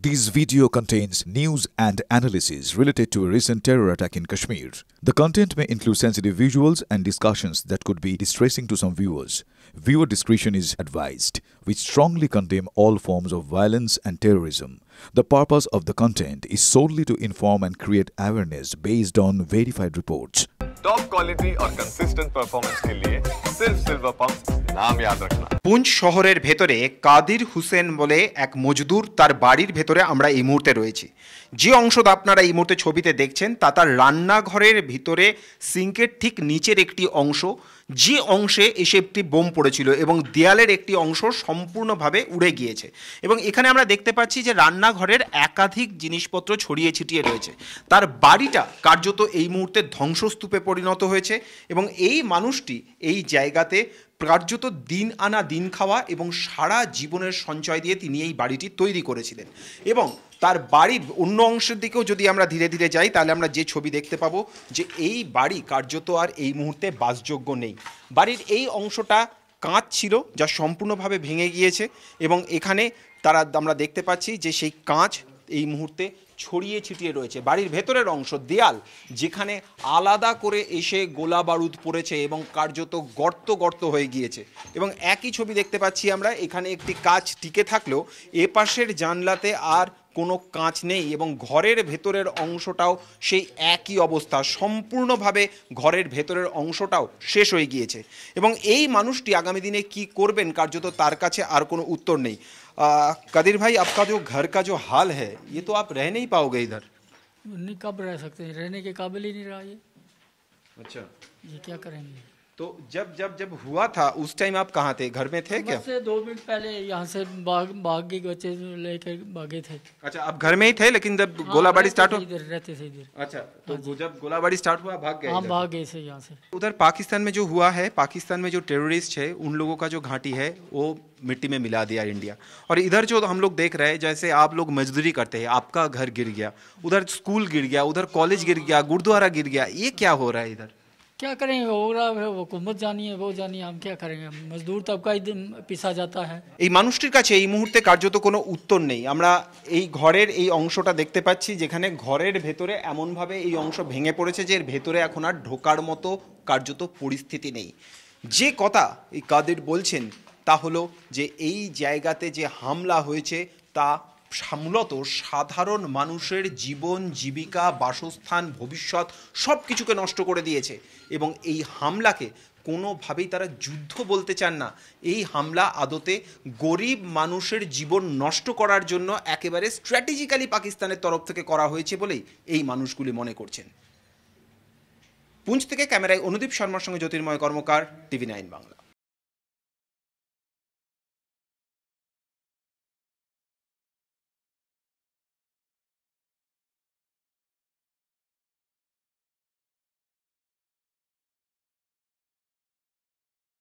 This video contains news and analysis related to a recent terror attack in Kashmir. The content may include sensitive visuals and discussions that could be distressing to some viewers. Viewer discretion is advised. We strongly condemn all forms of violence and terrorism. The purpose of the content is solely to inform and create awareness based on verified reports. Top quality और consistent performance के लिए सिर्फ silver pump नाम याद रखना। পুঞ্চ শহরের ভেতরে কাদির হোসেন বলে এক মজদুর তার বাড়ির ভেতরে আমরা এই মুহূর্তে রয়েছি। যে অংশটা আপনারা এই মুহূর্তে ছবিতে দেখছেন তা তার রান্নাঘরের ভিতরে সিঙ্কের ঠিক নিচের একটি অংশ, যে অংশে এসে একটি বোম পড়েছিল এবং দেয়ালের একটি অংশ সম্পূর্ণভাবে উড়ে গিয়েছে। এবং এখানে আমরা দেখতে পাচ্ছি যে রান্নাঘরের একাধিক জিনিসপত্র ছড়িয়ে ছিটিয়ে রয়েছে। তার বাড়িটা কার্যত এই মুহূর্তে ধ্বংসস্তূপে পরিণত হয়েছে এবং এই মানুষটি এই জায়গাতে কার্যত দিন আনা দিন খাওয়া এবং সারা জীবনের সঞ্চয় দিয়ে তিনি এই বাড়িটি তৈরি করেছিলেন। এবং তার বাড়ির অন্য অংশের দিকেও যদি আমরা ধীরে ধীরে যাই তাহলে আমরা যে ছবি দেখতে পাবো যে এই বাড়ি কার্যত আর এই মুহূর্তে বাসযোগ্য নেই। বাড়ির এই অংশটা কাঁচ ছিল যা সম্পূর্ণভাবে ভেঙে গিয়েছে এবং এখানে আমরা দেখতে পাচ্ছি যে সেই কাঁচ এই মুহূর্তে ছড়িয়ে ছিটিয়ে রয়েছে। বাড়ির ভেতরের অংশ দেয়াল যেখানে আলাদা করে এসে গোলা বারুদ পড়েছে এবং কার্যত গর্ত গর্ত হয়ে গিয়েছে। এবং একই ছবি দেখতে পাচ্ছি আমরা, এখানে একটি কাঁচ টিকে থাকলেও এ পাশের জানলাতে আর কোনো কাঁচ নেই এবং ঘরের ভেতরের অংশটাও সেই একই অবস্থা, সম্পূর্ণভাবে ঘরের ভেতরের অংশটাও শেষ হয়ে গিয়েছে। এবং এই মানুষটি আগামী দিনে কি করবেন কার্যত তার কাছে আর কোনো উত্তর নেই। कादिर भाई, आपका जो घर का जो हाल है ये तो आप रह नहीं पाओगे इधर। नहीं, कब रह सकते हैं, रहने के काबिल ही नहीं रहा ये। अच्छा, ये क्या करेंगे। तो जब हुआ था उस टाइम आप कहाँ थे, घर में थे क्या? से 2 मिनट पहले यहाँ से भाग के बच्चे लेकर भागे थे। अच्छा, आप घर में ही थे लेकिन जब गोलाबारी स्टार्ट हो इधर रहते थे इधर। अच्छा, तो जब गोलाबारी स्टार्ट हुआ भाग गए? हाँ, भाग गए से यहाँ से। उधर पाकिस्तान में जो हुआ है, पाकिस्तान में जो टेररिस्ट है उन लोगों का जो घाटी है वो मिट्टी में मिला दिया इंडिया। और इधर जो हम लोग देख रहे हैं, जैसे आप लोग मजदूरी करते हैं, आपका घर गिर गया, उधर स्कूल गिर गया, उधर कॉलेज गिर गया, गुरुद्वारा गिर गया, ये क्या हो रहा है इधर? क्या करेंगे, हो रहा है, हुकूमत जानिए, वो जानिए, हम क्या करेंगे, मजदूर तबका ही पिसा जाता है। এই মানুষটির কাছে এই মুহূর্তে কার্যত কোনো উত্তর নেই। আমরা এই ঘরের এই অংশটা দেখতে পাচ্ছি যেখানে ঘরের ভেতরে এমনভাবে এই অংশ ভেঙে পড়েছে যে এর ভেতরে এখন আর ঢোকার মতো কার্যত পরিস্থিতি নেই। যে কথা এই কাদির বলছেন তা হলো যে এই জায়গাতে যে হামলা হয়েছে তা মূলত সাধারণ মানুষের জীবন জীবিকা, বাসস্থান, ভবিষ্যৎ সব কিছুকে নষ্ট করে দিয়েছে। এবং এই হামলাকে কোনোভাবেই তারা যুদ্ধ বলতে চান না। এই হামলা আদতে গরিব মানুষের জীবন নষ্ট করার জন্য একেবারে স্ট্র্যাটেজিক্যালি পাকিস্তানের তরফ থেকে করা হয়েছে বলেই এই মানুষগুলি মনে করছেন। পুঞ্চ থেকে ক্যামেরায় অনুদীপ শর্মার সঙ্গে জ্যোতির্ময় কর্মকার, TV9 বাংলা।